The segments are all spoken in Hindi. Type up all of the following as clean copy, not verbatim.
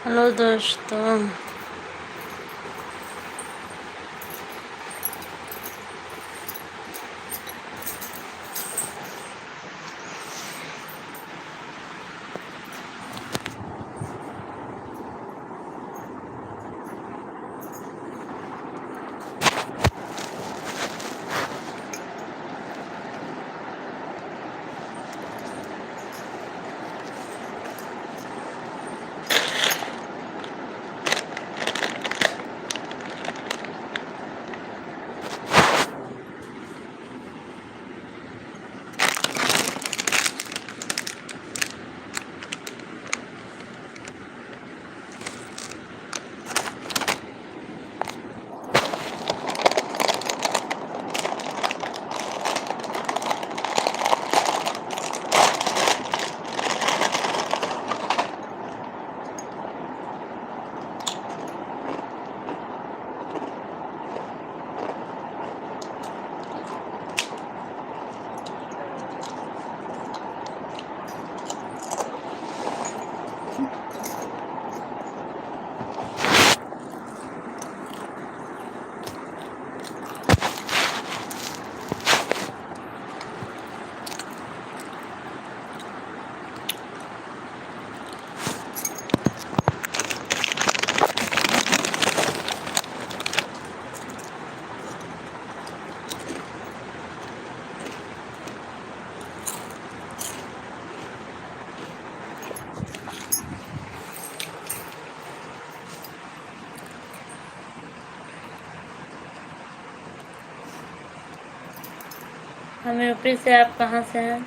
हेलो दोस्तों। हम यूपी से। आप कहाँ से हैं?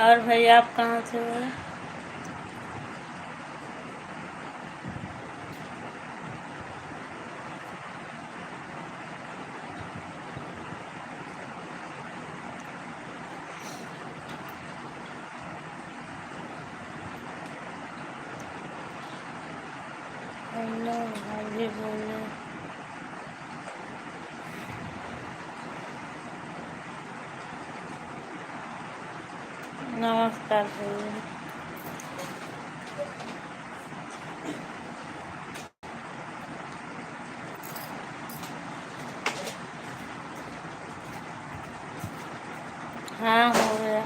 और भाई आप कहाँ से हो? हेलो भाई, बोले। नमस्कार भैया। हाँ, हो गया।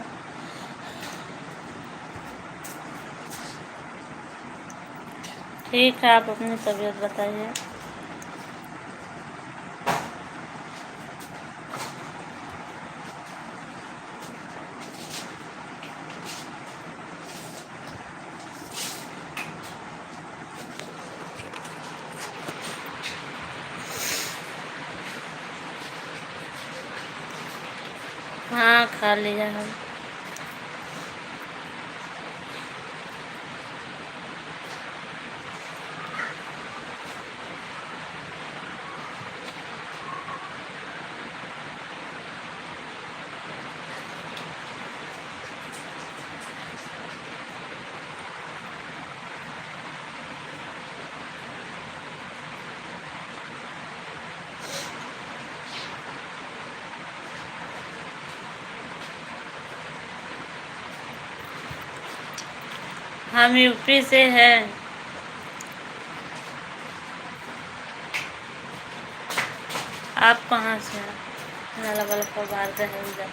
ठीक है, आप अपनी तबीयत बताइए। हाँ, खा लिया हम। हम यूपी से हैं। आप कहाँ से हैं? अलग अलग प्रकार के हैं इधर।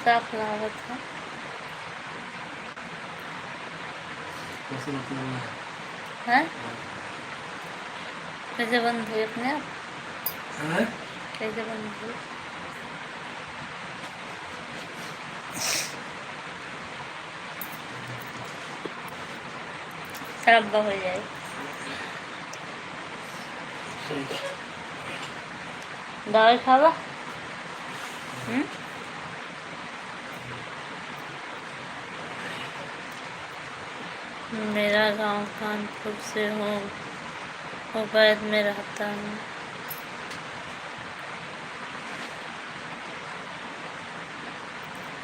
साफ लागत है। हैं? कैसे बंद हुई अपने आप? कैसे बंद हुई? सब हो जाए। दवाई खावा? मेरा गांव कानपुर से हूँ, उबैद में रहता हूँ।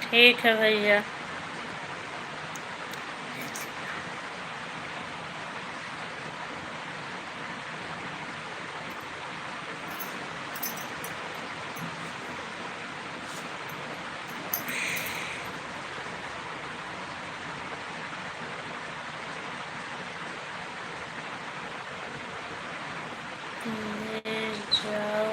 ठीक है भैया। ले जाओ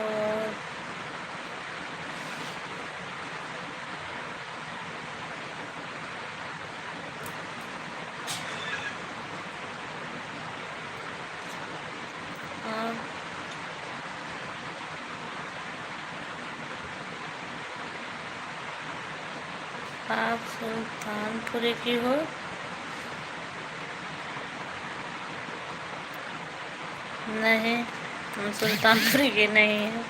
और आप सुल्तानपुर की हो? नहीं, हम सुल्तानपुर के नहीं हैं।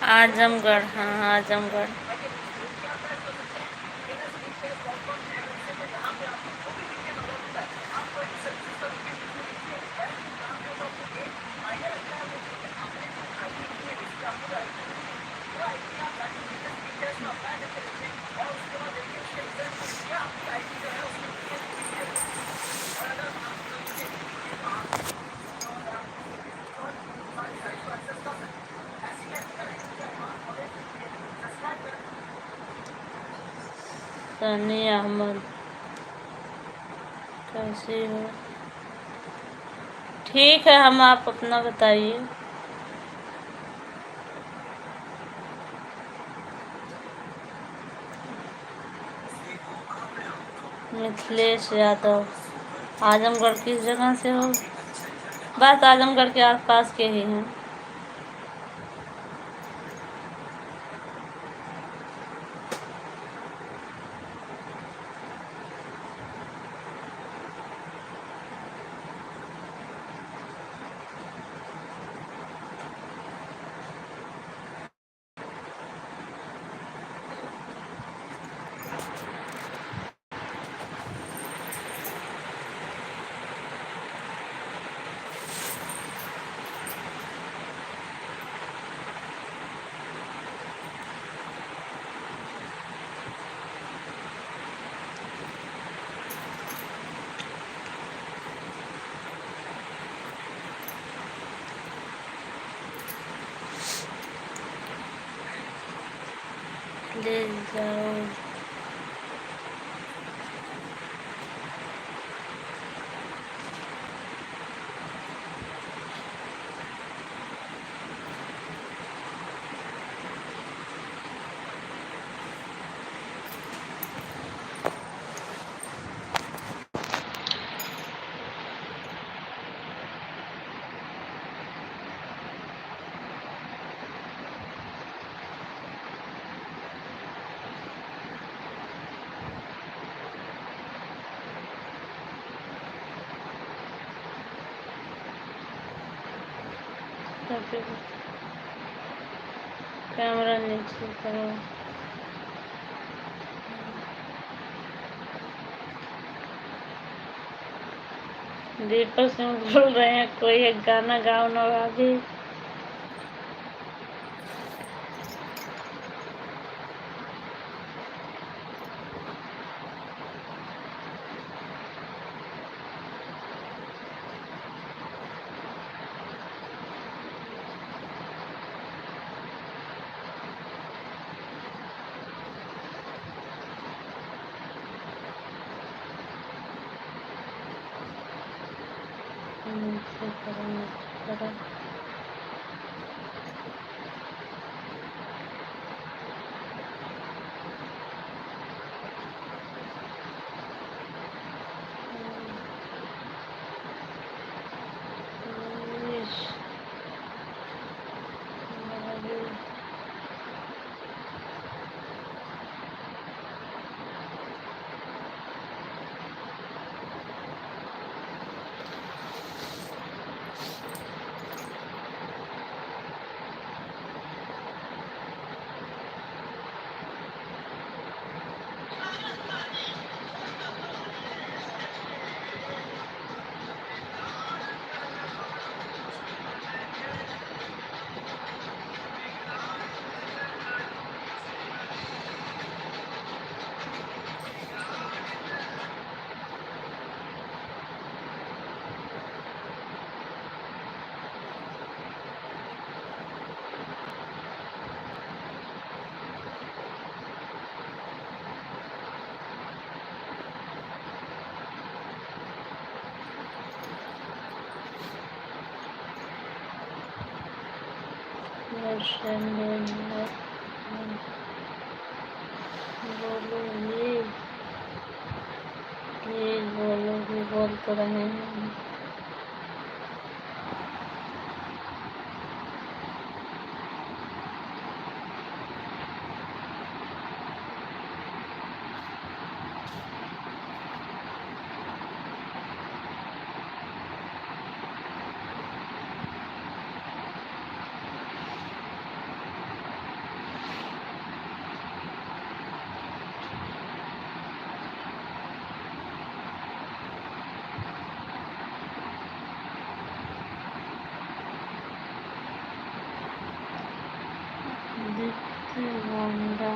आजमगढ़, हाँ आजमगढ़। सनी अहमद, कैसी हो? ठीक है, हम आप अपना बताइए। मिथिलेश यादव। आजमगढ़ किस जगह से हो? बस आजमगढ़ के आसपास के ही हैं। ले जाओ। कैमरा नीचे करो। दीपक सिंह बोल रहे हैं, कोई एक गाना गाओ ना भाभी। नीचे करो, नीचे करो। बोलो प्लीज बोलो भी, बोल तो रहे हैं। दीप्ति होंडा,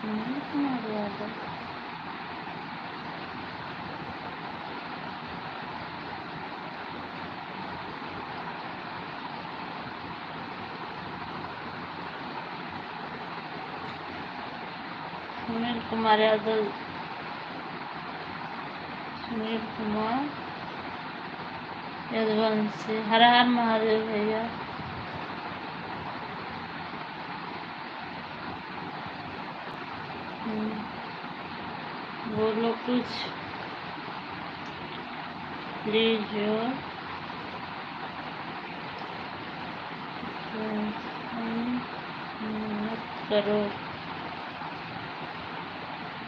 सुनील कुमार यादव, सुनील कुमार यादव, सुनील कुमार यदुवंशी। हर हर महादेव भैया। बोलो कुछ प्लीज योर मत करो।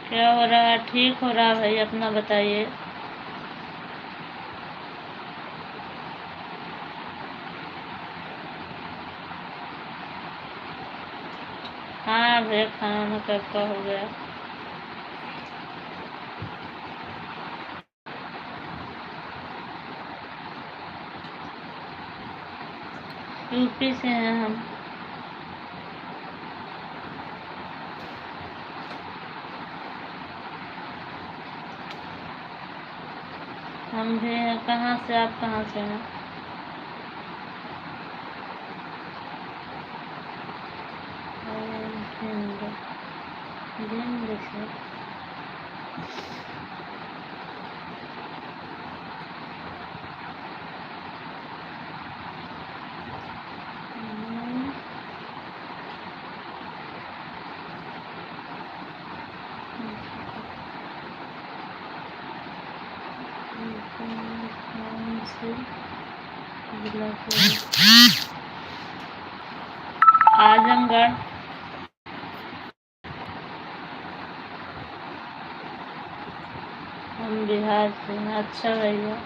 क्या हो रहा है? ठीक हो रहा है भाई, अपना बताइए। हाँ भैया, खाना कब का हो गया। यूपी से हैं हम। हम भी हैं। कहाँ से? आप कहाँ से हैं? भिंड से। आजमगढ़। हम बिहार से हैं। अच्छा भैया।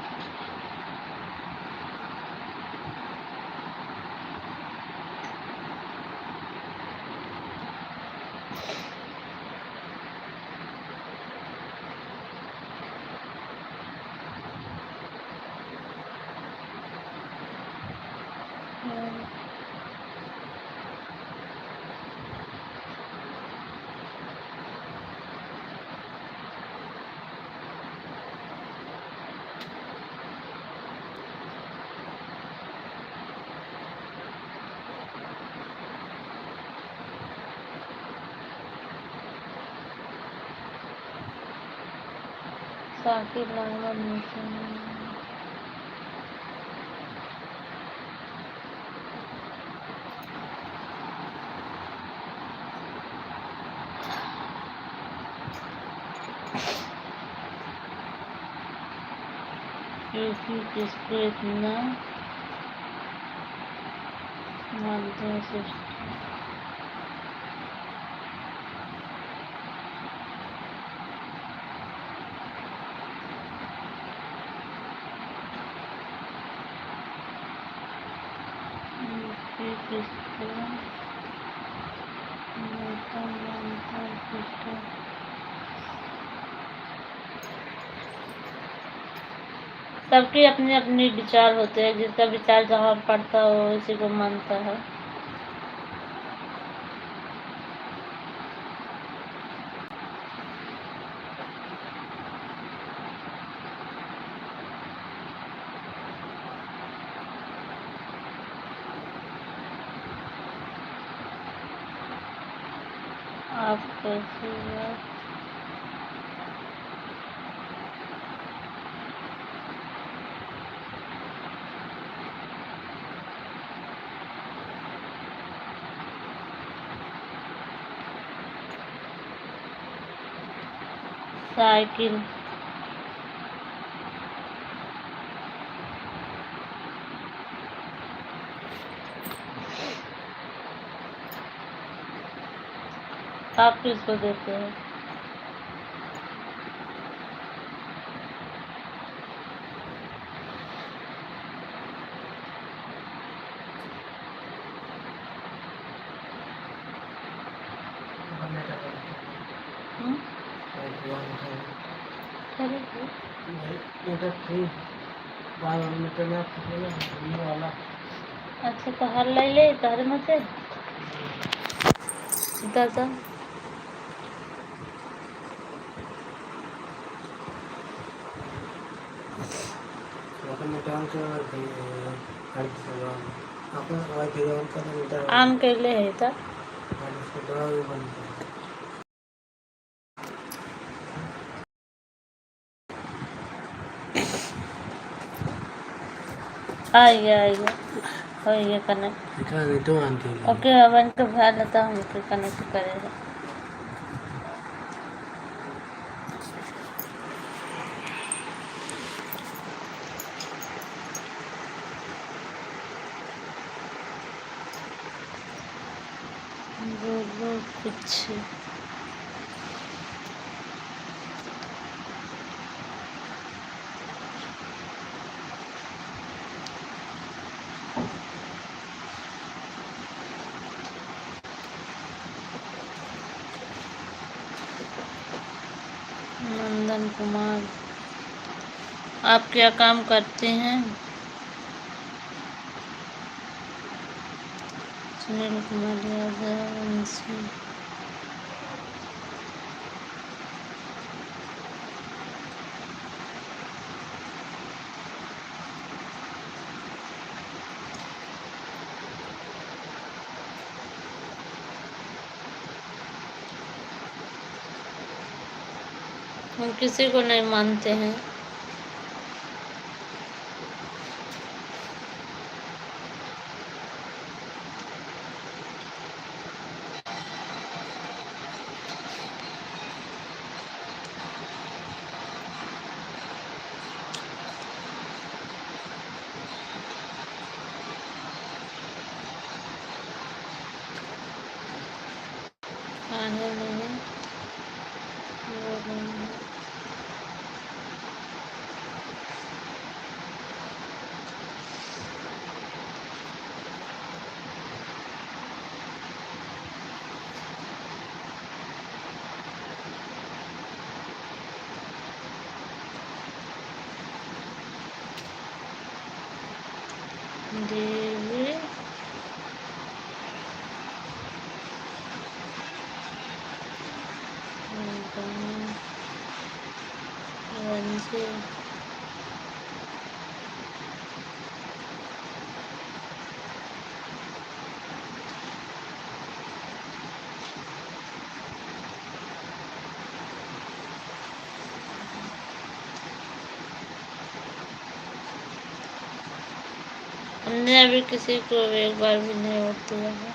साकिब मोहम्मद मुस्लिम। क्योंकि किसको इतना मानते हैं सिस्टम। सबके अपने अपने विचार होते हैं। जिसका विचार जहाँ पड़ता हो उसी को मानता है। आप कैसे यार साइकिल आप किसको देते हैं? अच्छा तो हर ले तारे में से दादा आम केले है था आइए कनेक्ट ओके अब इनको भर लेता हूँ कनेक्ट करेगा बोलो कुछ नंदन कुमार आप क्या काम करते हैं? सुनील कुमार यादव वंशी हम किसी को नहीं मानते हैं आने नहीं देवी वंशी हमने अभी किसी को एक बार भी नहीं वोट दिया है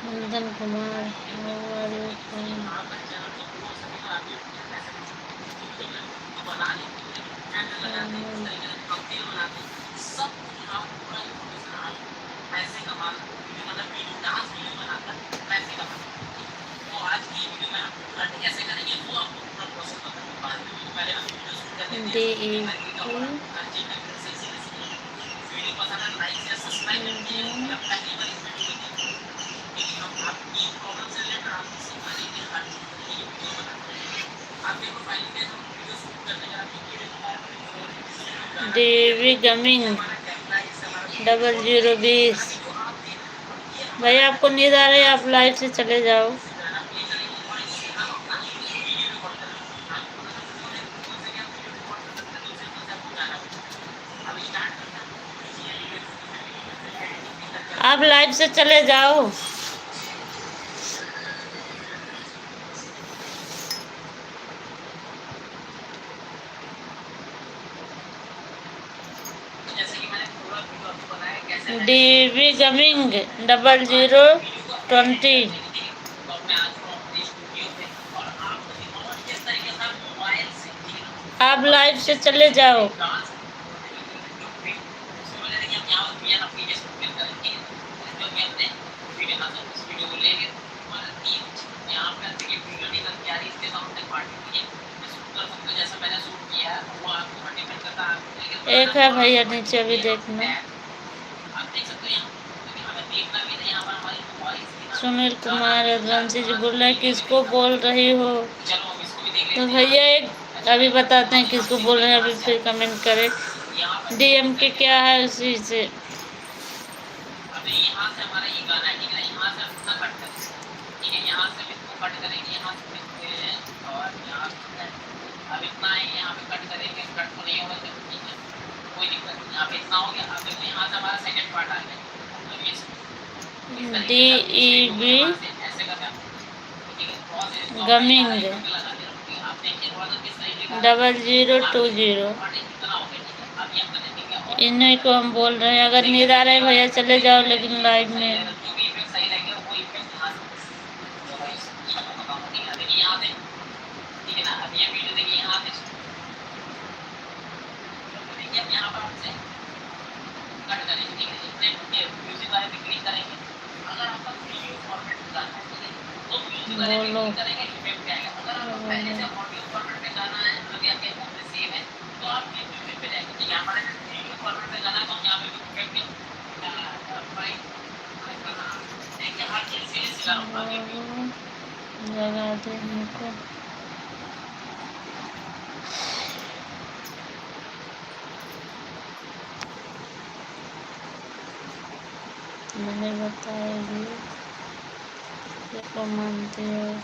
नंदन कुमार डीवी गेमिंग 0020। भाई आपको नींद आ रही है, आप लाइव से चले जाओ। आप लाइव से चले जाओ। DV gaming 0020। आप लाइव से चले जाओ। एक है भैया नीचे, अभी देखना। सुनील कुमार रघुवंशी जी बोल रहे हैं किसको बोल रही हो? तो भैया एक अभी बताते हैं किसको बोल रहे हैं, अभी फिर कमेंट करें। डीएम के क्या है उसी से। DEB gaming 0020। इन्हीं को हम बोल रहे हैं। अगर नींद आ रहे भैया चले जाओ, लेकिन लाइव में। बोलो लगा दे इनको। मैंने बताएगी को मानते हो।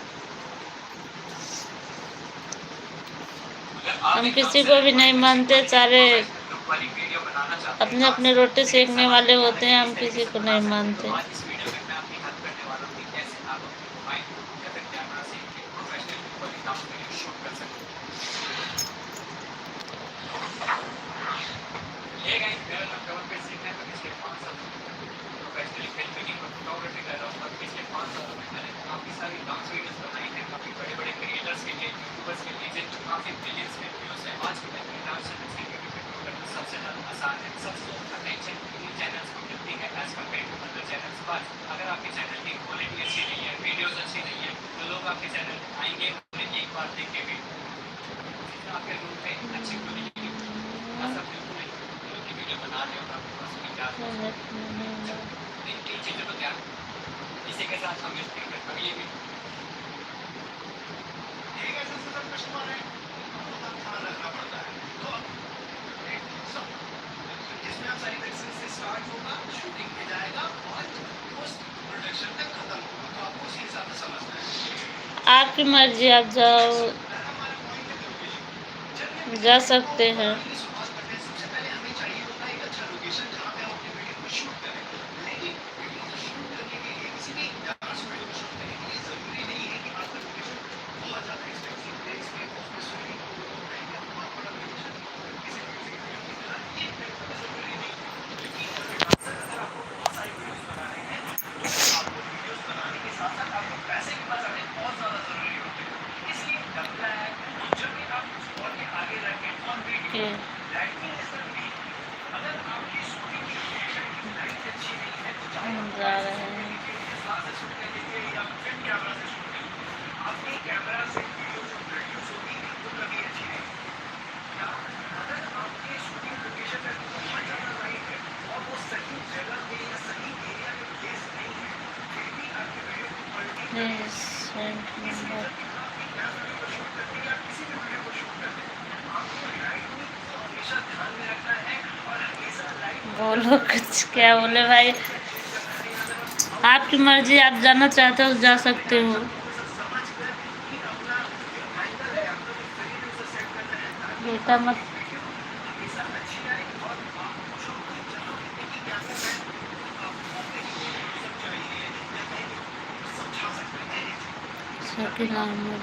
हम किसी को भी नहीं मानते, सारे अपने अपने रोटी सेकने वाले होते हैं, हम किसी को नहीं मानते। आपकी मर्जी, आप जाओ, जा सकते हैं। जा रहे हैं। बोलो कुछ, क्या बोले भाई? आपकी मर्जी, आप जाना चाहते हो जा सकते हो। बेटा मत। शकील अहमद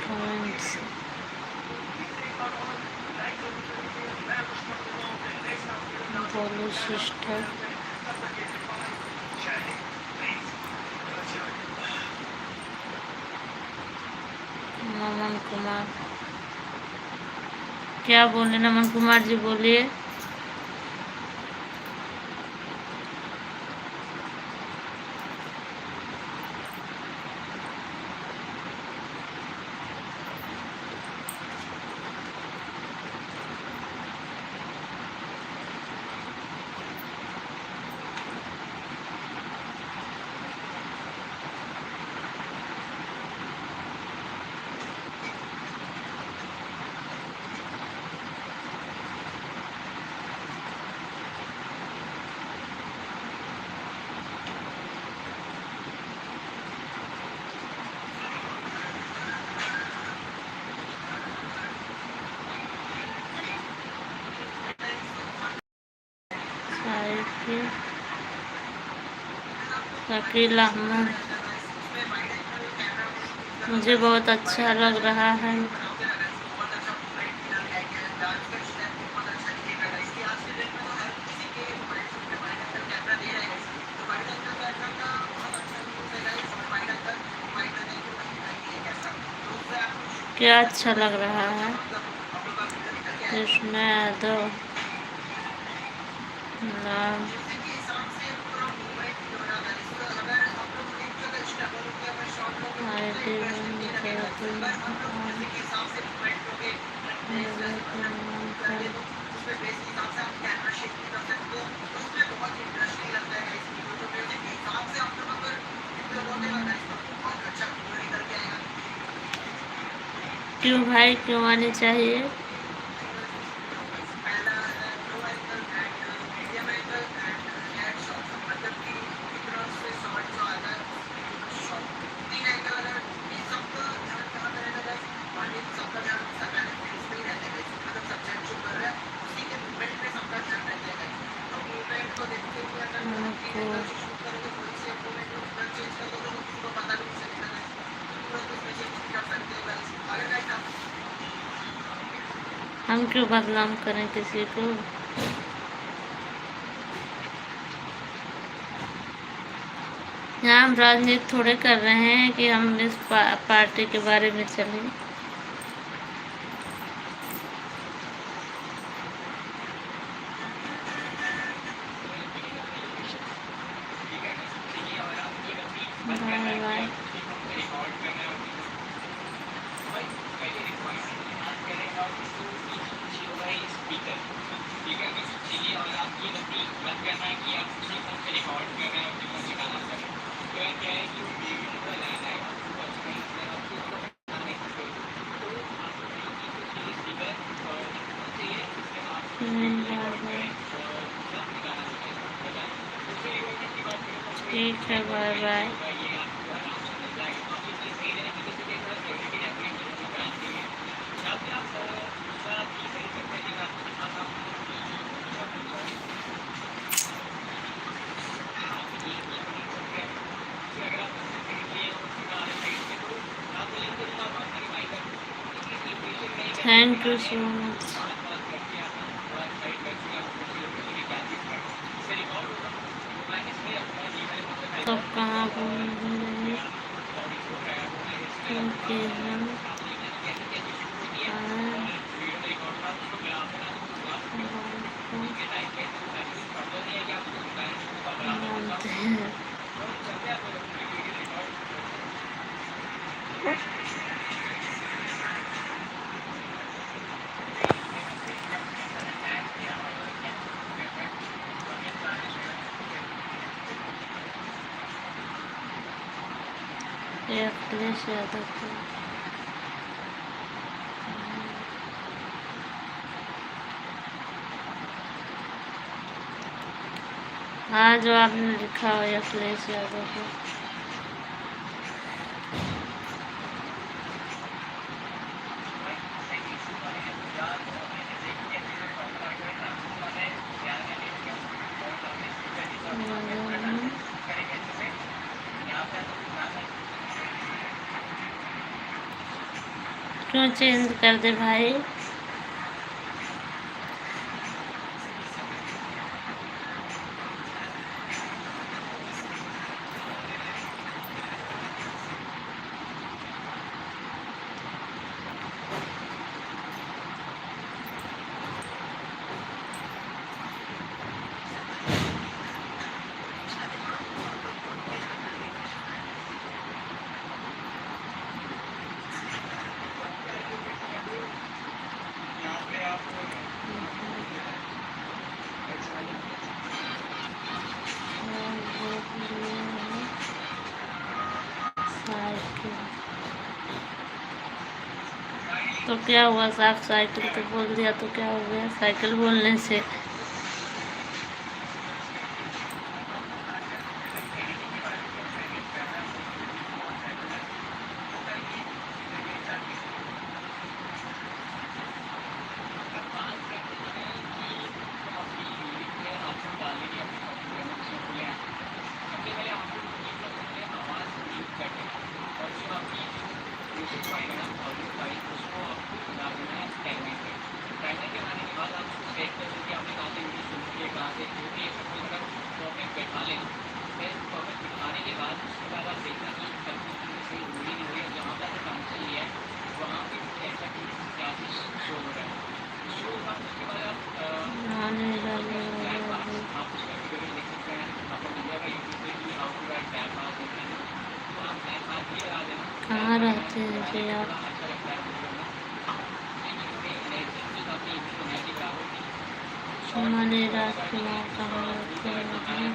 कमेंट्स। बोलो सिस्टर। नमन कुमार, क्या बोले नमन कुमार जी? बोलिए। शकील अहमद, मुझे बहुत अच्छा लग रहा है। क्या अच्छा लग रहा है? कृष्ण यादव नाम। क्यों भाई, क्यों आनी चाहिए? हम क्यों बदनाम करें किसी को? यहाँ हम राजनीति थोड़े कर रहे हैं कि हम इस पार्टी के बारे में चलें। Bye bye. ठीक है, bye bye. Thank you so much. तो कहाँ बोल रहे? क्योंकि हम मानते हैं। ये अखिलेश यादव को। हाँ, जो आपने लिखा हो अखिलेश यादव को। क्यों चेंज कर दे भाई? तो क्या हुआ? साफ साइकिल तो बोल दिया तो क्या हो गया साइकिल बोलने से? कहाँ रहते हैं जी आप? सुमन राजकुमार कहाँ रहते हैं?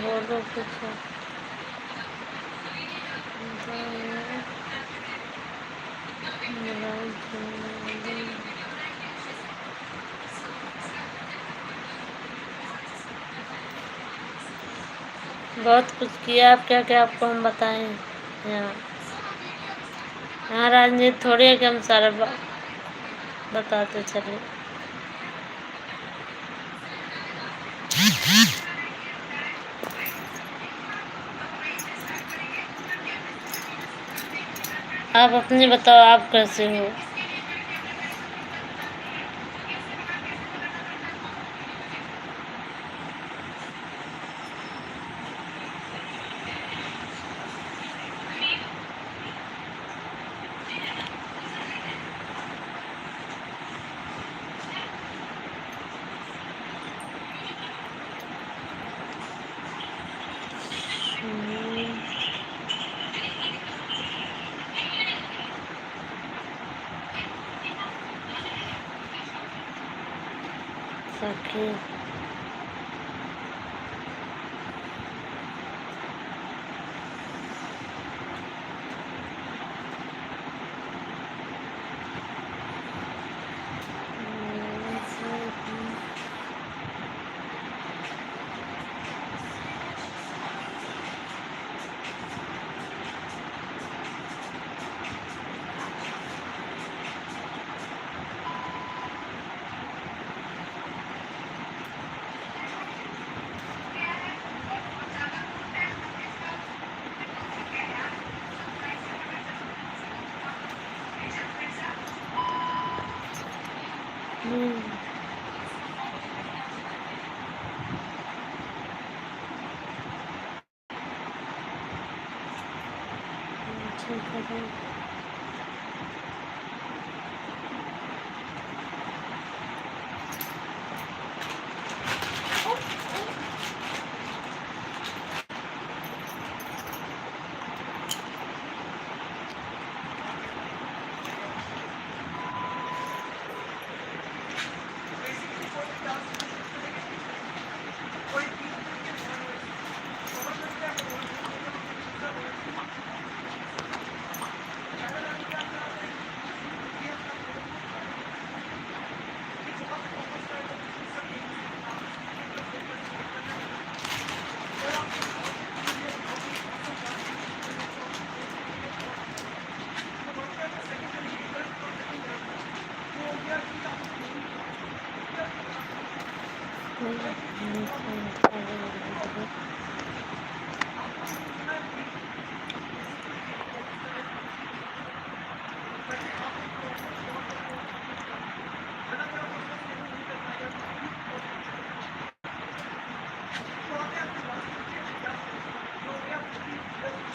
बोलो कुछ। बहुत कुछ किया आप, क्या क्या आपको हम बताएं यहाँ? यहाँ राजनीति थोड़ी है कि हम सारा बताते चले। आप अपनी बताओ, आप कैसे हो? साकिब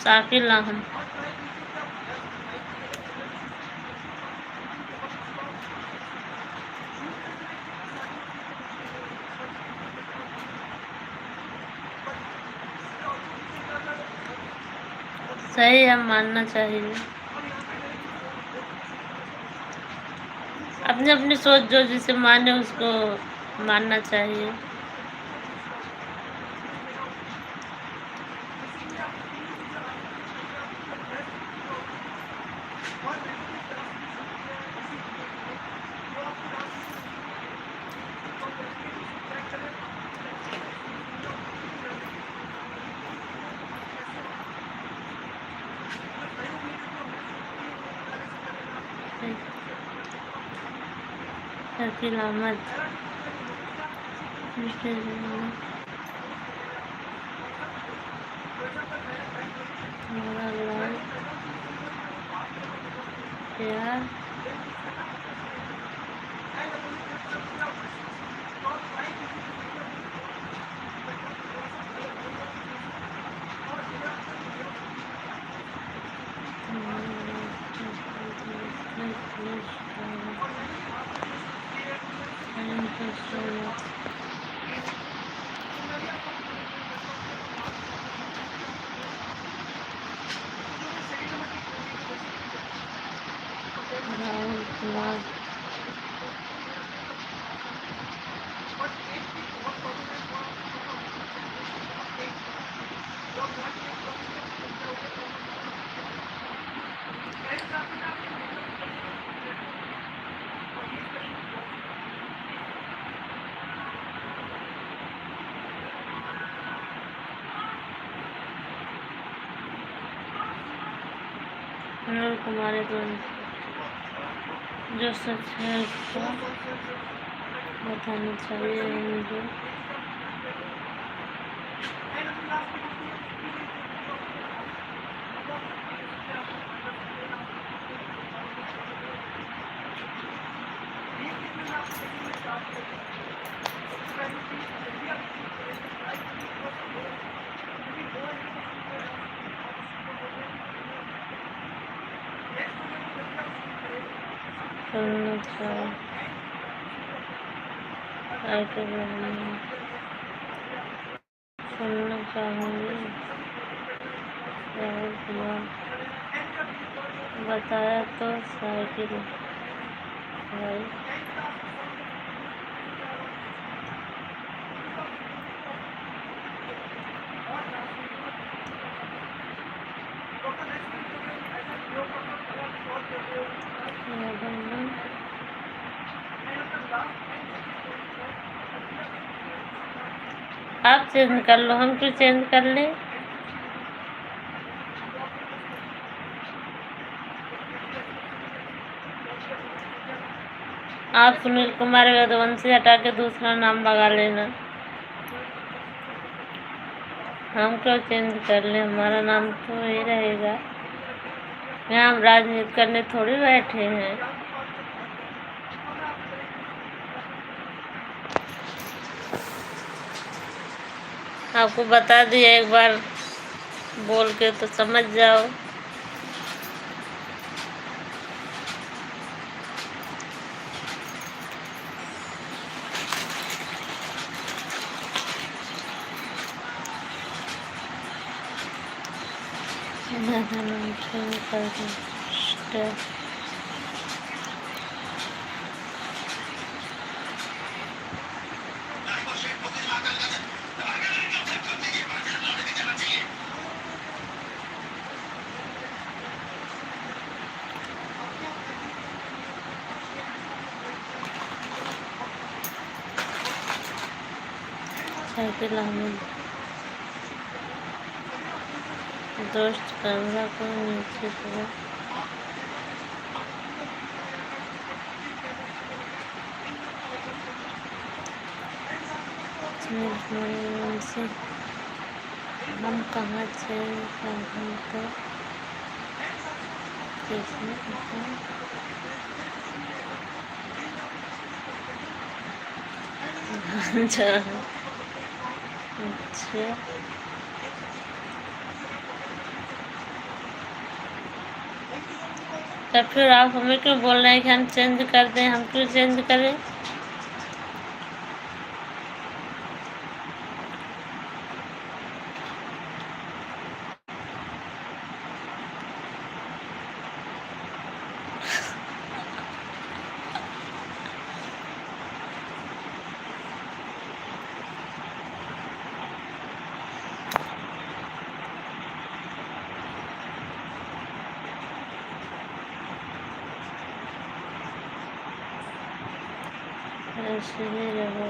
साकिब लाहम सही है, मानना चाहिए। अपनी अपनी सोच जो जिसे माने उसको मानना चाहिए। शकील अहमद यार राहुल कुमार राहुल कुमार जो सच है उसको बताना चाहिए मुझे। सुनना चाहूँगी। राहुल कुमार बताया तो साइकिल भाई आप चेंज कर लो, हम क्यों चेंज कर ले? आप सुनील कुमार यदुवंशी हटा के दूसरा नाम लगा लेना। हम क्यों चेंज कर ले, हमारा नाम तो वही रहेगा। यहाँ हम राजनीति करने थोड़ी बैठे हैं। आपको बता दिया एक बार बोल के तो समझ जाओ। साइकिल हमें दोस्त कैमरा को नीचे करो। से हम कहाँ से अच्छा अच्छा तो फिर आप हमें क्यों बोल रहे हैं कि हम चेंज कर दें? हम क्यों चेंज करें? ऐसे ही रहो।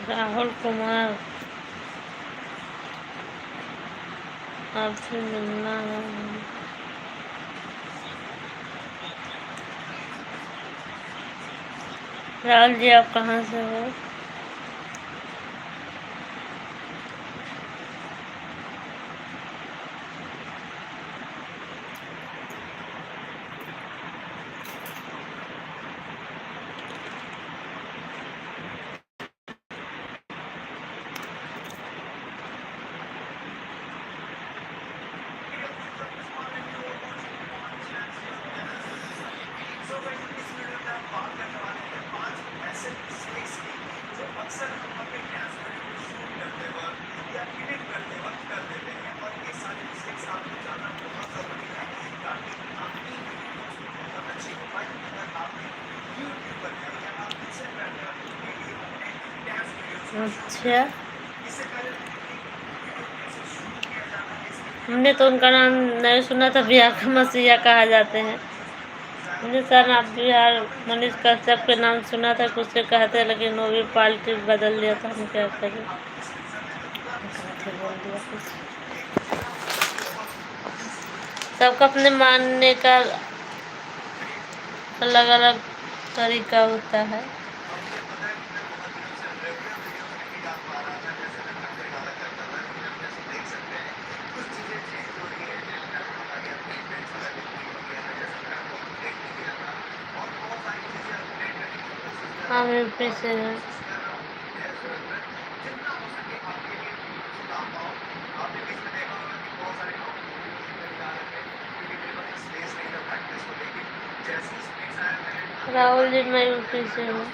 राहुल कुमार आपसे मिलना है। राहुल जी आप कहाँ से हो? अच्छा हमने तो उनका नाम नहीं सुना था। बिहार का मसीहा कहा जाते हैं। मुझे सर आप बिहार मनीष कश्यप के नाम सुना था, कुछ से कहते हैं, लेकिन वो भी पार्टी बदल दिया था। हम क्या करें, बोल दिया कुछ। सबका अपने मानने का अलग अलग तरीका होता है। हम यूपी से हैं। राहुल जी मैं यूपी से हूँ।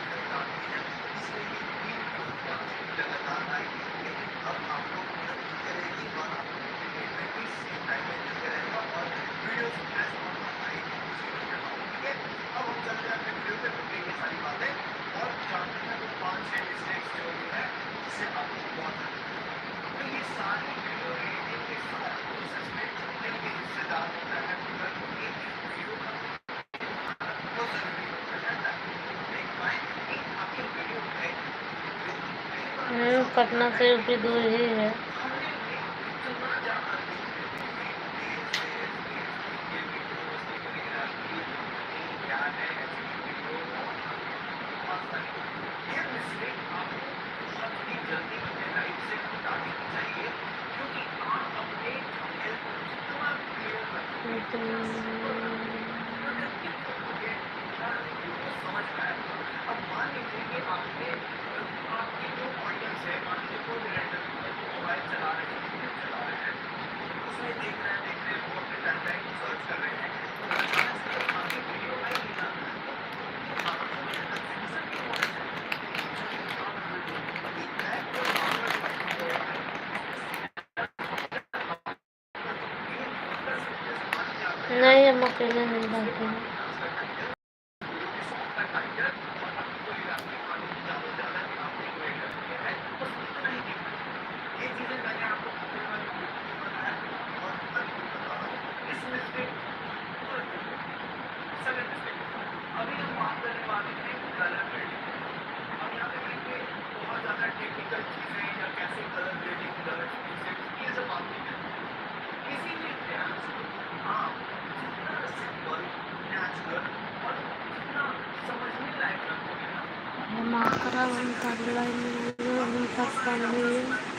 पटना से भी दूर ही है। नहीं, हम अकेले नहीं जाते हैं। हम आकर हम कर लाइन में